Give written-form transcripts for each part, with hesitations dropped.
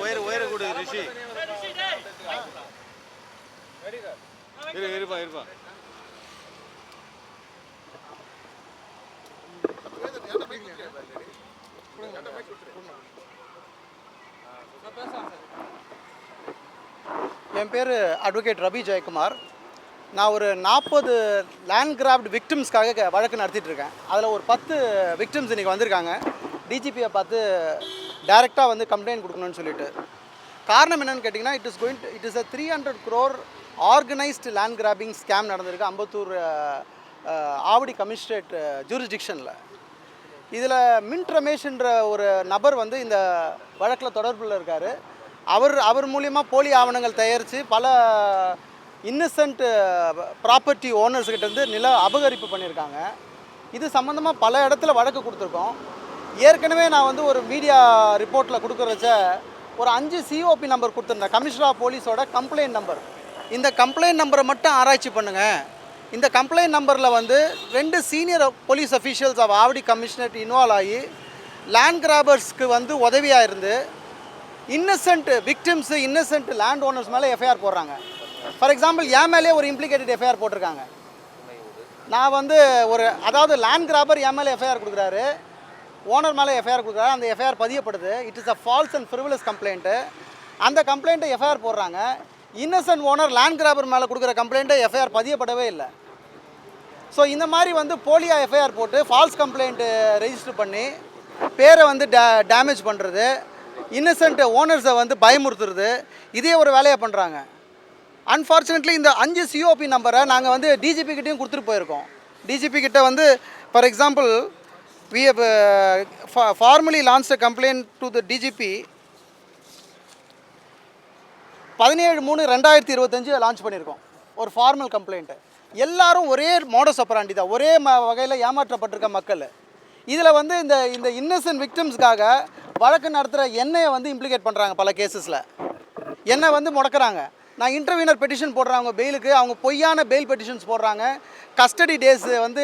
Wire கொடு ரிஷி. இருப்பா இருப்பா. என் பேர் அட்வொகேட் ரவி ஜெயக்குமார். நான் ஒரு 40 லேண்ட் கிராப்டு விக்டிம்ஸ்க்காக வழக்கு நடத்திட்டுருக்கேன். அதில் ஒரு 10 விக்டிம்ஸ் இன்றைக்கி வந்திருக்காங்க. டிஜிபியை பார்த்து டைரெக்டாக வந்து கம்ப்ளைண்ட் கொடுக்கணும்னு சொல்லிட்டு. காரணம் என்னென்னு கேட்டிங்கன்னா, it is a 300 crore organised land grabbing scam நடந்திருக்கு அம்பத்தூர் ஆவடி கமிஷனரேட் ஜூரிஸ்டிக்ஷனில். இதில் மின்ட் ரமேஷ்ன்ற ஒரு நபர் வந்து இந்த வழக்கில் தொடர்பில் இருக்கார். அவர் மூலியமாக போலி ஆவணங்கள் தயாரித்து பல இன்னசென்ட் ப்ராப்பர்ட்டி ஓனர்ஸ்கிட்டேருந்து நில அபகரிப்பு பண்ணியிருக்காங்க. இது சம்மந்தமாக பல இடத்துல வழக்கு கொடுத்துருக்கோம். ஏற்கனவே நான் வந்து ஒரு மீடியா ரிப்போர்ட்டில் கொடுக்குறச்ச ஒரு 5 COP நம்பர் கொடுத்துருந்தேன், கமிஷனர் ஆஃப் போலீஸோட கம்ப்ளைண்ட் நம்பர். இந்த கம்ப்ளைண்ட் நம்பரை மட்டும் ஆராய்ச்சி பண்ணுங்கள். இந்த கம்ப்ளைண்ட் நம்பரில் வந்து 2 senior police officials of Avadi commissionerate involve ஆகி லேண்ட் கிராபர்ஸ்க்கு வந்து உதவியாக இருந்து innocent victims innocent land owners மேலே எஃப்ஐஆர் போடுறாங்க. ஃபார் எக்ஸாம்பிள் என் மேலே ஒரு இம்ப்ளிகேட்டட் எஃப்ஐஆர் போட்டிருக்காங்க. நான் வந்து அதாவது லேண்ட் கிராபர் என் மேலே எஃப்ஐஆர் கொடுக்குறாரு, ஓனர் மேலே எஃப்ஐஆர் கொடுக்குறாரு. அந்த எஃப்ஐஆர் பதியப்படுது. It is a false and frivolous complaint. அந்த கம்ப்ளைண்ட்டை எஃப்ஐஆர் போடுறாங்க. இன்னசென்ட் ஓனர் லேண்ட் கிராபர் மேலே கொடுக்குற கம்ப்ளைண்ட்டை எஃப்ஐஆர் பதியப்படவே இல்லை. ஸோ இந்த மாதிரி வந்து போலியாக எஃப்ஐஆர் போட்டு ஃபால்ஸ் கம்ப்ளைண்ட்டு ரெஜிஸ்டர் பண்ணி பேரை வந்து டேமேஜ் பண்ணுறது, இன்னசென்ட் ஓனர்ஸை வந்து பயமுறுத்துறது, இதே ஒரு வேலையை பண்ணுறாங்க. அன்ஃபார்ச்சுனேட்லி இந்த 5 COP நம்பரை நாங்கள் வந்து டிஜிபி கிட்டையும் கொடுத்துட்டு போயிருக்கோம். டிஜிபி கிட்ட வந்து for example we have formally launched a complaint to the DGP 17/3/2025 launch பண்ணியிருக்கோம். ஒரு ஃபார்மல் கம்ப்ளைண்ட்டு. எல்லாரும் ஒரே மோடஸ் ஆப்பராண்டி தான், ஒரே வகையில் ஏமாற்றப்பட்டிருக்க மக்கள். இதில் வந்து இந்த இன்னசென்ட் விக்டிம்ஸ்க்காக வழக்கு நடத்துகிற என்னையை வந்து இம்ப்ளிகேட் பண்ணுறாங்க. பல கேசஸில் என்னை வந்து முடக்கிறாங்க. நான் இன்டர்வியூனர் பெட்டிஷன் போடுறேன் அவங்க பெயிலுக்கு, அவங்க பொய்யான பெயில் பெட்டிஷன்ஸ் போடுறாங்க. கஸ்டடி டேஸ் வந்து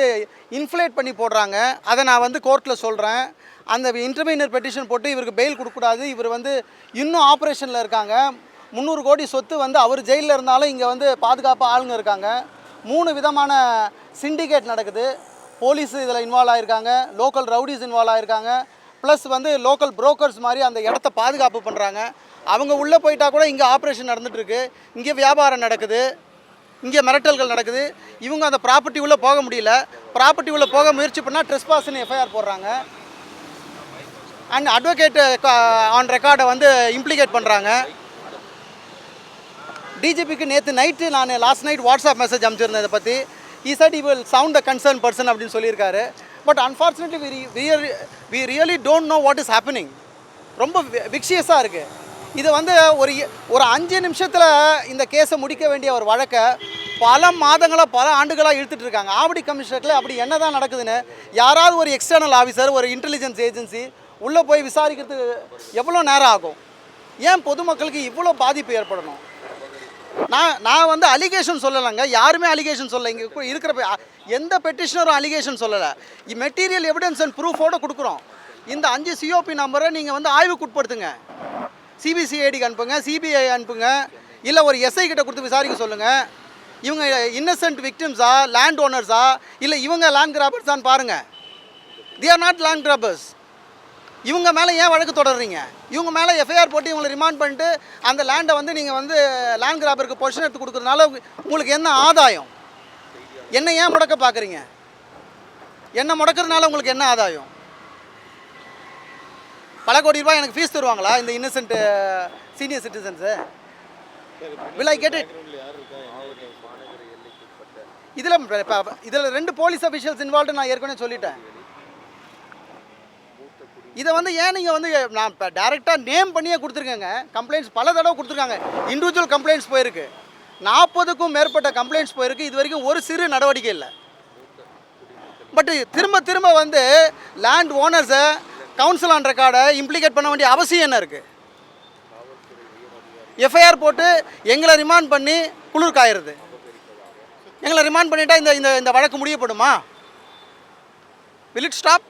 இன்ஃப்ளேட் பண்ணி போடுறாங்க. அதை நான் வந்து கோர்ட்டில் சொல்கிறேன். அந்த இன்டர்வியூனர் பெட்டிஷன் போட்டு இவருக்கு பெயில் கொடுக்கக்கூடாது, இவர் வந்து இன்னும் ஆப்ரேஷனில் இருக்காங்க, 300 கோடி சொத்து வந்து அவர் ஜெயிலில் இருந்தாலும் இங்கே வந்து பாதுகாப்பாக ஆளுங்க இருக்காங்க. 3 விதமான சிண்டிகேட் நடக்குது. போலீஸ் இதில் இன்வால்வ் ஆகிருக்காங்க, லோக்கல் ரவுடிஸ் இன்வால்வ் ஆகிருக்காங்க, ப்ளஸ் வந்து லோக்கல் புரோக்கர்ஸ் மாதிரி அந்த இடத்த பாதுகாப்பு பண்ணுறாங்க. அவங்க உள்ளே போயிட்டால் கூட இங்கே ஆப்ரேஷன் நடந்துகிட்ருக்கு, இங்கே வியாபாரம் நடக்குது, இங்கே மிரட்டல்கள் நடக்குது. இவங்க அந்த ப்ராப்பர்ட்டி உள்ளே போக முடியல. ப்ராப்பர்ட்டி உள்ளே போக முயற்சி பண்ணால் ட்ரெஸ்பாஸ்ன்னு எஃப்ஐஆர் போடுறாங்க. அண்ட் அட்வொகேட் ஆன் ரெக்கார்டை வந்து இம்ப்ளிகேட் பண்ணுறாங்க. டிஜிபிக்கு நேற்று நைட்டு நான் லாஸ்ட் நைட் வாட்ஸ்அப் மெசேஜ் அனுப்பிச்சிருந்தேன் இதை பற்றி. he said he will sound a concerned person அப்படின்னு சொல்லியிருக்காரு. But unfortunately we really don't know what is happening. ரொம்ப விக்ஷியஸாக இருக்குது. இது வந்து ஒரு 5 நிமிஷத்தில் இந்த கேஸை முடிக்க வேண்டிய ஒரு வழக்கை பல மாதங்களாக பல ஆண்டுகளாக இழுத்துட்டு இருக்காங்க. ஆவடி கமிஷனரேட்டில் அப்படி என்ன தான் நடக்குதுன்னு யாராவது ஒரு எக்ஸ்டர்னல் ஆஃபீஸர், ஒரு இன்டெலிஜென்ஸ் ஏஜென்சி உள்ளே போய் விசாரிக்கிறதுக்கு எவ்வளோ நேரம் ஆகும்? ஏன் பொதுமக்களுக்கு இவ்வளோ பாதிப்பு ஏற்படணும்? நான் வந்து அலிகேஷன் சொல்லலைங்க, யாருமே அலிகேஷன் சொல்லலை. இங்கே இருக்கிற எந்த பெட்டிஷனரும் அலிகேஷன் சொல்லலை. மெட்டீரியல் எவிடன்ஸ் அண்ட் ப்ரூஃபோடு கொடுக்குறோம். இந்த 5 COP நம்பரை நீங்கள் வந்து ஆய்வுக்கு உட்படுத்துங்க. CBCIDக்கு அனுப்புங்க, CBI அனுப்புங்க, இல்லை ஒரு SI கிட்ட கொடுத்து விசாரிக்க சொல்லுங்கள். இவங்க இன்னசென்ட் விக்டிம்ஸா, லேண்ட் ஓனர்ஸா, இல்லை இவங்க லேண்ட் கிராபர்ஸான்னு பாருங்கள். they are not land grabbers. இவங்க மேலே ஏன் வழக்கு தொடர்றீங்க? இவங்க மேலே எஃப்ஐஆர் போட்டு இவங்களை ரிமாண்ட் பண்ணிட்டு அந்த லேண்டை வந்து நீங்கள் வந்து லேண்ட் கிராபருக்கு பொசிஷன் எடுத்து கொடுக்குறதுனால உங்களுக்கு என்ன ஆதாயம்? என்ன ஏன் முடக்க பார்க்குறீங்க? என்ன முடக்கிறதுனால உங்களுக்கு என்ன ஆதாயம்? பல கோடி ரூபாய் எனக்கு ஃபீஸ் தருவாங்களா இந்த Innocent senior citizens? will I get it? இதில் 2 போலீஸ் அஃபீஷியல்ஸ் இன்வால்வ்டு நான் ஏற்கனவே சொல்லிட்டேன். இதை வந்து ஏன் நீங்கள் வந்து நான் இப்போ டேரெக்டாக நேம் பண்ணியே கொடுத்துருக்கேங்க. கம்ப்ளைண்ட்ஸ் பல தடவை கொடுத்துருக்காங்க. இண்டிவிஜுவல் கம்ப்ளைண்ட்ஸ் போயிருக்கு, 40க்கும் மேற்பட்ட கம்ப்ளைண்ட்ஸ் போயிருக்கு. இது வரைக்கும் ஒரு சிறு நடவடிக்கை இல்லை. பட் திரும்ப வந்து லேண்ட் ஓனர்ஸை கவுன்சில் ஆன் ரெக்கார்டை இம்ப்ளிகேட் பண்ண வேண்டிய அவசியம் என்ன இருக்குது? எஃப்ஐஆர் போட்டு எங்களை ரிமாண்ட் பண்ணி குளிர் காயிறது. எங்களை ரிமாண்ட் பண்ணிட்டா இந்த வழக்கு முடியப்படுமா? will it stop?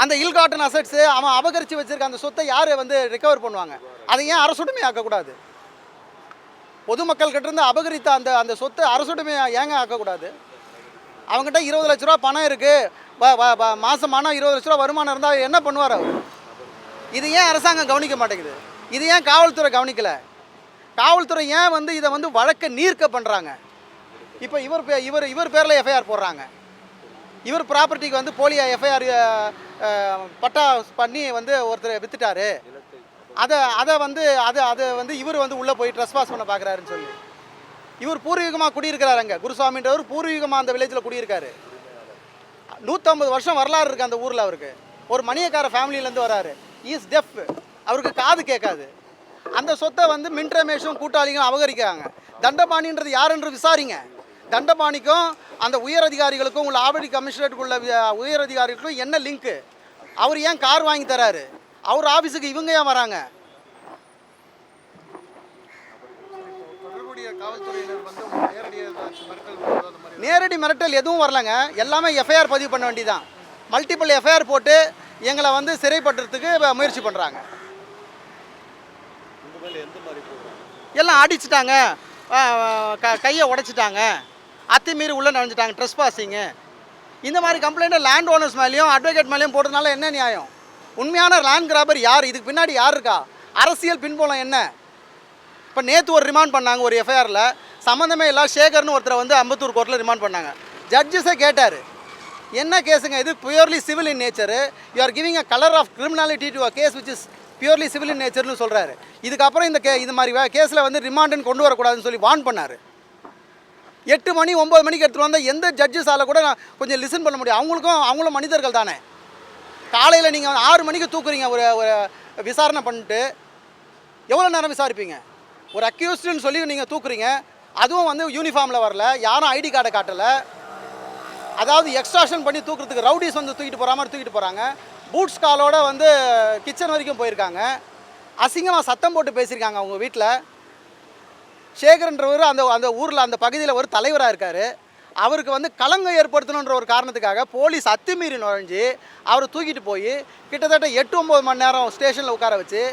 அந்த இல் காட்டன் அசட்ஸு அவன் அபகரித்து வச்சிருக்க அந்த சொத்தை யார் வந்து ரெக்கவர் பண்ணுவாங்க? அதை ஏன் அரசுடைமை ஆக்கக்கூடாது? பொதுமக்கள் கிட்ட இருந்து அபகரித்த அந்த சொத்தை அரசுடைமை ஏங்க ஆக்கக்கூடாது? அவங்ககிட்ட 20 லட்ச ரூபா பணம் இருக்குது, மாதம் ஆனால் 20 லட்ச ரூபா வருமானம் இருந்தால் என்ன பண்ணுவார் அவர்? இது ஏன் அரசாங்கம் கவனிக்க மாட்டேங்குது? இது ஏன் காவல்துறை கவனிக்கலை? காவல்துறை ஏன் வந்து இதை வந்து வழக்கை நீர்க்க பண்ணுறாங்க? இப்போ இவர் பேரில் எஃப்ஐஆர் போடுறாங்க. இவர் ப்ராப்பர்ட்டிக்கு வந்து போலி எஃப்ஐஆர் பட்டா பண்ணி வந்து ஒருத்தர் வித்துட்டாரு. அதை வந்து இவர் வந்து உள்ளே போய் ட்ரெஸ்பாஸ் பண்ண பார்க்குறாருன்னு சொல்லி இவர் பூர்வீகமாக குடியிருக்கிறார். அங்கே குருசாமின்றவர் பூர்வீகமாக அந்த வில்லேஜில் குடியிருக்காரு. 150 வருஷம் வரலாறு இருக்குது அந்த ஊரில். அவருக்கு ஒரு மணியக்கார ஃபேமிலியிலேருந்து வராரு. இஸ் டெஃப், அவருக்கு காது கேட்காது. அந்த சொத்தை வந்து மின் ரமேஷும் கூட்டாளிகளும் அபகரிக்கிறாங்க. தண்டபாணின்றது யாருன்று விசாரிங்க. தண்டபாணிக்கும் அந்த உயர் அதிகாரிகளுக்கும் உள்ள ஆவடி கமிஷனரேட்டுக்கு உள்ள உயர் அதிகாரிகளுக்கும் என்ன லிங்க்கு? அவர் ஏன் கார் வாங்கி தராரு? அவர் ஆஃபீஸுக்கு இவங்க ஏன் வராங்க? நேரடி மிரட்டல் எதுவும் வரலங்க. எல்லாமே எஃப்ஐஆர் பதிவு பண்ண வேண்டியதான். மல்டிபிள் எஃப்ஐஆர் போட்டு எங்களை வந்து சிறைப்படுறதுக்கு முயற்சி பண்ணுறாங்க. எல்லாம் அடிச்சிட்டாங்க, கையை உடைச்சிட்டாங்க, அத்துமீறி உள்ளே நுழைஞ்சிட்டாங்க, ட்ரெஸ்பாசிங்கு, இந்த மாதிரி கம்ப்ளைண்ட்டை லேண்ட் ஓனர்ஸ் மேலேயும் அட்வொகேட் மேலேயும் போடுறதுனால என்ன நியாயம்? உண்மையான லேண்ட் கிராபர் யார்? இதுக்கு பின்னாடி யார் இருக்கா? அரசியல் பின்புலம் என்ன? இப்போ நேற்று ஒரு ரிமாண்ட் பண்ணாங்க ஒரு எஃப்ஐஆரில், சம்மந்தமே இல்லை சேகர்னு ஒருத்தரை வந்து அம்பத்தூர் கோர்ட்டில் ரிமாண்ட் பண்ணாங்க. ஜட்ஜஸே கேட்டார், என்ன கேஸுங்க இது? Purely civil in nature, you are giving a colour of criminality to a case which is purely civil in நேச்சர்னு சொல்கிறாரு. இதுக்கப்புறம் இது மாதிரி கேஸில் வந்து ரிமாண்டுன்னு கொண்டு வரக்கூடாதுன்னு சொல்லி வார்ன் பண்ணார். 8 மணி 9 மணிக்கு எடுத்துகிட்டு வந்தால் எந்த ஜட்ஜஸால் கூட நான் கொஞ்சம் லிசன் பண்ண முடியும். அவங்களும் மனிதர்கள் தானே. காலையில் நீங்கள் 6 மணிக்கு தூக்குறீங்க, ஒரு விசாரணை பண்ணிட்டு எவ்வளோ நேரம் விசாரிப்பீங்க? ஒரு அக்யூஸ்டுன்னு சொல்லி நீங்கள் தூக்குறீங்க, அதுவும் வந்து யூனிஃபார்மில் வரல, யாரும் ஐடி கார்டை காட்டலை. அதாவது எக்ஸ்ட்ராக்ஷன் பண்ணி தூக்குறதுக்கு ரவுடிஸ் வந்து தூக்கிட்டு போகிற மாதிரி தூக்கிட்டு போகிறாங்க. பூட்ஸ் காலோட வந்து கிச்சன் வரைக்கும் போயிருக்காங்க. அசிங்கமாக சத்தம் போட்டு பேசியிருக்காங்க அவங்க வீட்டில். சேகர்ன்றவர் அந்த ஊரில் அந்த பகுதியில் ஒரு தலைவராக இருக்கார். அவருக்கு வந்து களங்கம் ஏற்படுத்தணுன்ற ஒரு காரணத்துக்காக போலீஸ் அத்துமீறி நுழைஞ்சி அவரை தூக்கிட்டு போய் கிட்டத்தட்ட 8-9 மணி நேரம் ஸ்டேஷனில் உட்கார வச்சு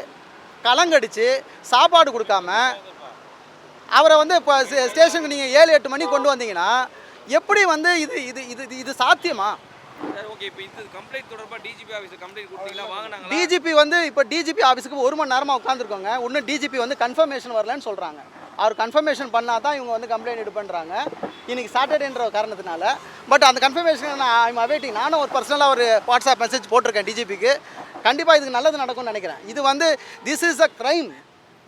கலங்கடிச்சு சாப்பாடு கொடுக்காம அவரை வந்து இப்போ ஸ்டேஷனுக்கு நீங்கள் 7-8 மணிக்கு கொண்டு வந்தீங்கன்னா எப்படி வந்து இது சாத்தியமா? டிஜிபி வந்து இப்போ டிஜிபி ஆஃபீஸுக்கு 1 மணி நேரமாக உட்காந்துருக்கோங்க. இன்னும் டிஜிபி வந்து கன்ஃபர்மேஷன் வரலன்னு சொல்கிறாங்க. அவர் கன்ஃபர்மேஷன் பண்ணால் தான் இவங்க வந்து கம்ப்ளைண்ட் இது பண்ணுறாங்க. இன்றைக்கி சாட்டர்டேன்ற காரணத்தினால. பட் அந்த கன்ஃபர்மேஷன் ஐம் அவேட்டிங். நானும் ஒரு பர்சனலாக ஒரு வாட்ஸ்அப் மெசேஜ் போட்டிருக்கேன் டிஜிபிக்கு. கண்டிப்பாக இதுக்கு நல்லது நடக்கும்னு நினைக்கிறேன். இது வந்து திஸ் இஸ் அ க்ரைம்,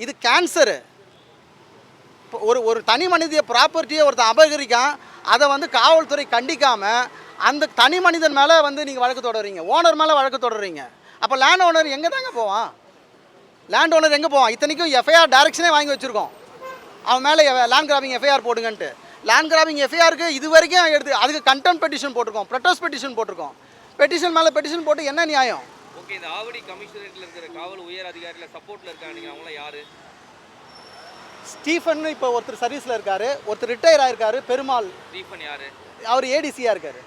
இது கேன்சரு. ஒரு தனி மனித ப்ராப்பர்ட்டியை ஒருத்தன் அபகரிக்கான், அதை வந்து காவல்துறை கண்டிக்காமல் அந்த தனி மனிதன் மேலே வந்து நீங்கள் வழக்கு தொடர்றீங்க, ஓனர் மேலே வழக்கு தொடர்றீங்க. அப்போ லேண்ட் ஓனர் எங்கே தாங்க போவான்? லேண்ட் ஓனர் எங்கே போவான்? இத்தனைக்கும் எஃப்ஐஆர் டைரக்ஷனே வாங்கி வச்சுருக்கோம், அவன் மேலே லேண்ட் கிராபிங் எஃப்ஐஆர் போடுங்கன்ட்டு. லேண்ட் கிராபிங் எஃப்ஐஆருக்கு இது வரைக்கும் எடுத்து அதுக்கு கண்டெம்ட் பெட்டிஷன் போட்டிருக்கோம், ப்ரொட்டஸ்ட் பெட்டிஷன் போட்டிருக்கோம். பெட்டிஷன் மேலே பெட்டிஷன் போட்டு என்ன நியாயம்? ஓகே, இந்த ஆவடி கமிஷனரேட்டில் இருக்கிற காவல் உயர் அதிகாரியில் சப்போர்ட்டில் இருக்காங்க, அவங்களாம் யார்? ஸ்டீஃபன் இப்போ ஒருத்தர் சர்வீஸில் இருக்கார், ஒருத்தர் ரிட்டையர் ஆகிருக்காரு. பெருமாள் ஸ்டீஃபன் யார்? அவர் ஏடிசியாக இருக்கார்.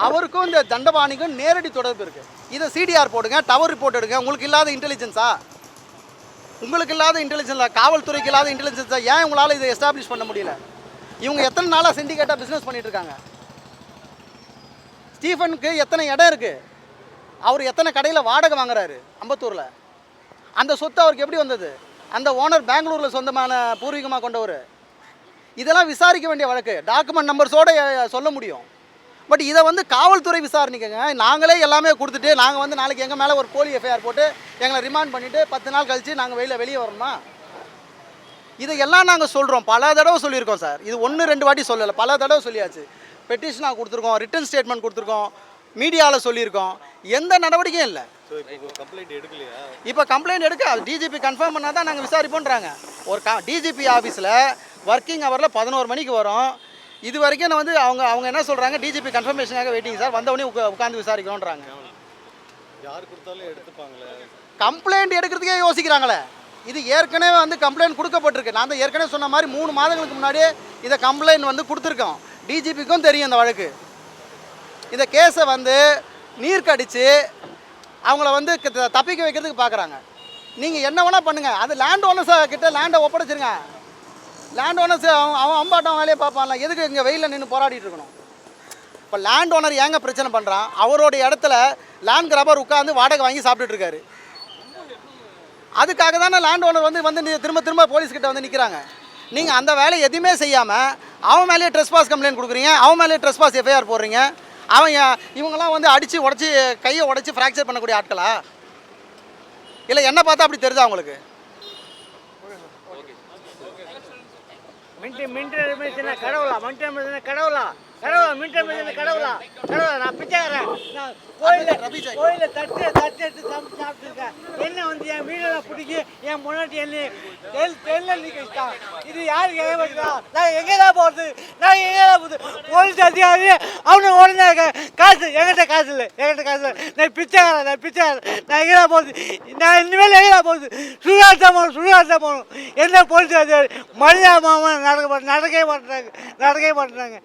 அவருக்கும் இந்த தண்டபாணிக்கும் நேரடி தொடர்பு இருக்குது. இதை சிடிஆர் போடுங்க, டவர் ரிப்போர்ட் எடுங்க. உங்களுக்கு இல்லாத இன்டெலிஜென்ஸா? உங்களுக்கு இல்லாத இன்டெலிஜென்ஸா? காவல்துறைக்கு இல்லாத இன்டெலிஜென்ஸா? ஏன் உங்களால் இதை எஸ்டாப்ளிஷ் பண்ண முடியல? இவங்க எத்தனை நாளாக சிண்டிகேட்டாக பிஸ்னஸ் பண்ணிகிட்டு இருக்காங்க? ஸ்டீஃபனுக்கு எத்தனை இடம் இருக்குது? அவர் எத்தனை கடையில் வாடகை வாங்குறாரு அம்பத்தூரில்? அந்த சொத்து அவருக்கு எப்படி வந்தது? அந்த ஓனர் பெங்களூரில் சொந்தமான பூர்வீகமாக கொண்டவர். இதெல்லாம் விசாரிக்க வேண்டிய வழக்கு, டாக்குமெண்ட் நம்பர்ஸோடு சொல்ல முடியும். பட் இதை வந்து காவல்துறை விசாரணைக்குங்க. நாங்களே எல்லாமே கொடுத்துட்டு நாங்கள் வந்து நாளைக்கு எங்கள் மேலே ஒரு போலி எஃப்ஐஆர் போட்டு எங்களை ரிமாண்ட் பண்ணிவிட்டு 10 நாள் கழித்து நாங்கள் வெளியே வரணுமா? இதையெல்லாம் நாங்கள் சொல்கிறோம், பல தடவை சொல்லியிருக்கோம் சார். இது 1-2 வாட்டி சொல்லலை, பல தடவை சொல்லியாச்சு. பெட்டிஷனாக கொடுத்துருக்கோம், ரிட்டன் ஸ்டேட்மெண்ட் கொடுத்துருக்கோம், மீடியாவில் சொல்லியிருக்கோம், எந்த நடவடிக்கையும் இல்லை. இப்போ கம்ப்ளைண்ட் எடுக்க டிஜிபி கன்ஃபார்ம் பண்ணால் தான் நாங்கள் விசாரிப்போன்றாங்க. ஒரு டிஜிபி ஆஃபீஸில் ஒர்க்கிங் ஹவரில் 11 மணிக்கு வரும். இது வரைக்கும் நான் வந்து அவங்க என்ன சொல்கிறாங்க, டிஜிபி கன்ஃபர்மேஷனாக வெயிட்டிங் சார், வந்தவொடனே உட்காந்து விசாரிக்கணுன்றாங்க. யார் கொடுத்தாலும் எடுத்துப்பாங்களே, கம்ப்ளைண்ட் எடுக்கிறதுக்கே யோசிக்கிறாங்களே. இது ஏற்கனவே வந்து கம்ப்ளைண்ட் கொடுக்கப்பட்டிருக்கு. நான் தான் ஏற்கனவே சொன்ன மாதிரி 3 மாதங்களுக்கு முன்னாடியே இதை கம்ப்ளைண்ட் வந்து கொடுத்துருக்கோம். டிஜிபிக்கும் தெரியும் இந்த வழக்கு. இந்த கேஸை வந்து நீர்க்கடித்து அவங்கள வந்து தப்பிக்க வைக்கிறதுக்கு பார்க்குறாங்க. நீங்கள் என்ன வேணால் பண்ணுங்கள், அது லேண்ட் ஓனர்ஸ் கிட்ட லேண்டை ஒப்படைச்சிருங்க. லேண்ட் ஓனர்ஸ் அவன் அம்பாட்டம் வேலையை பார்ப்பான்ல, எதுக்கு இங்கே வெயிலில் நின்று போராடிட்டு இருக்கணும்? இப்போ லேண்ட் ஓனர் ஏங்க பிரச்சனை பண்ணுறான்? அவருடைய இடத்துல லேண்ட் கிராபர் உட்காந்து வாடகை வாங்கி சாப்பிட்டுட்டு இருக்காரு. அதுக்காக தானே லேண்ட் ஓனர் வந்து திரும்ப திரும்ப போலீஸ்கிட்ட வந்து நிற்கிறாங்க. நீங்கள் அந்த வேலையை எதுவுமே செய்யாமல் அவன் மேலேயே ட்ரெஸ்பாஸ் கம்ப்ளைண்ட் கொடுக்குறீங்க, அவன் மேலேயே ட்ரெஸ்பாஸ் எஃப்ஐஆர் போடுறீங்க. அவன் இவங்கெல்லாம் வந்து அடித்து உடச்சி கையை உடச்சி ஃப்ராக்சர் பண்ணக்கூடிய ஆட்களா? இல்லை என்ன பார்த்தா அப்படி தெரியுதா அவங்களுக்கு? கடவுளா கடவுளா கடவுளா மின்டர் கடவுளா கடவுளா நான் பிச்சைக்காரன். நான் கோயிலில் தட்டு எடுத்து சாப்பிட்டுருக்கேன். என்ன வந்து என் வீடெல்லாம் பிடிக்கி என் முன்னாடி என்ன நிற்கிறான். இது யாருக்கு ஏற்படுதா? நான் எங்கே தான் போகிறது? போலீஸ் அதிகாரி அவனு உடனே காசு என்கிட்ட காசு இல்லை. நான் பிச்சைக்காரன். நான் எங்கே தான் போகுது? நான் இனிமேல் எங்கே தான் போகுது? சுடுகாட்டம் போகணும். என்ன போலீஸ் அதிகாரி மனிதா மாமன் நடக்கவே மாட்டாங்க.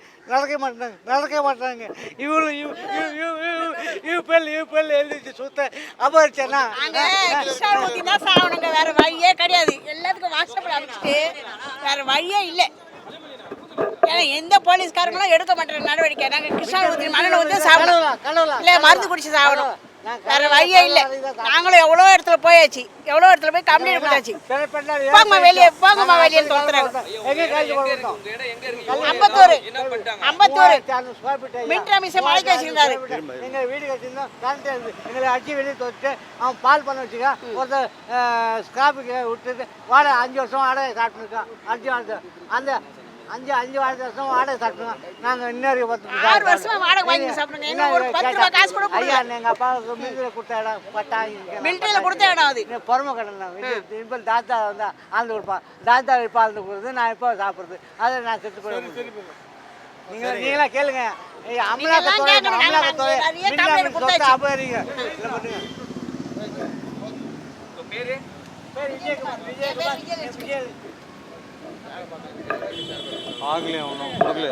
இவ பேர்ல எழுதிச்சு சுத்த அபரிச்சனா வேற வழியே கிடையாது. எல்லாத்துக்கும் வாட்ஸ்அப்ல அனுப்பிச்சுட்டு வேற வழியே இல்லை. ஏன்னா எந்த போலீஸ்காரங்களும் எடுக்க மாட்டேற நடவடிக்கை. நாங்கள் கிருஷ்ணாபுரத்தி மணல் ஊற்றி சாப்பிடணும், இல்லை மருந்து குடிச்சு சாப்பிடணும். வேற வழியே இல்லை. நாங்களும் எவ்வளோ இடத்துல போயாச்சு, எவ்வளோ இடத்துல போய் கம்ப்ளைண்ட் கொடுத்தாச்சு. போங்கம்மா வெளியே தோத்துறாங்க. அம்பத்தூர் மின்ட்ராமிசம் மழைக்கு வச்சிருந்தாரு. எங்கள் வீடு கட்டியிருந்தோம். எங்களை அடிச்சு வெளியே தோத்துட்டு அவன் பால் பண்ண வச்சுக்க ஒருத்தர் ஸ்கிராப்புக்கு விட்டுட்டு வாடகை 5 வருஷம் வாடகை சாப்பிட்டுருக்கோம். 5 வருஷம் வாடகை சாப்பிட்டுருக்கோம். நாங்கள் இன்னொரு 6 வருஷமா வாடகை வாங்கி சாப்பிடுங்க. எங்க ஒரு 10 ரூபா காசு கூட ஐயா எங்கள் அப்பாவுக்கு மில்லில் கொடுத்த இடம் பட்டா மிலிட்டரியில் கொடுத்த இடம் அது. பொறுமை கடன் இப்போ தாத்தா வந்து ஆழ்ந்து கொடுப்பான். தாத்தா இப்போ ஆழ்ந்து கொடுக்குறது, நான் இப்போ சாப்பிட்றது. அதை நான் செத்து போயிடுவேன். நீங்களாம் கேளுங்க. அமலாக்கத்துறை அபகரிங்க ஆகலையா ஒன்றும் கொடுக்கலையா?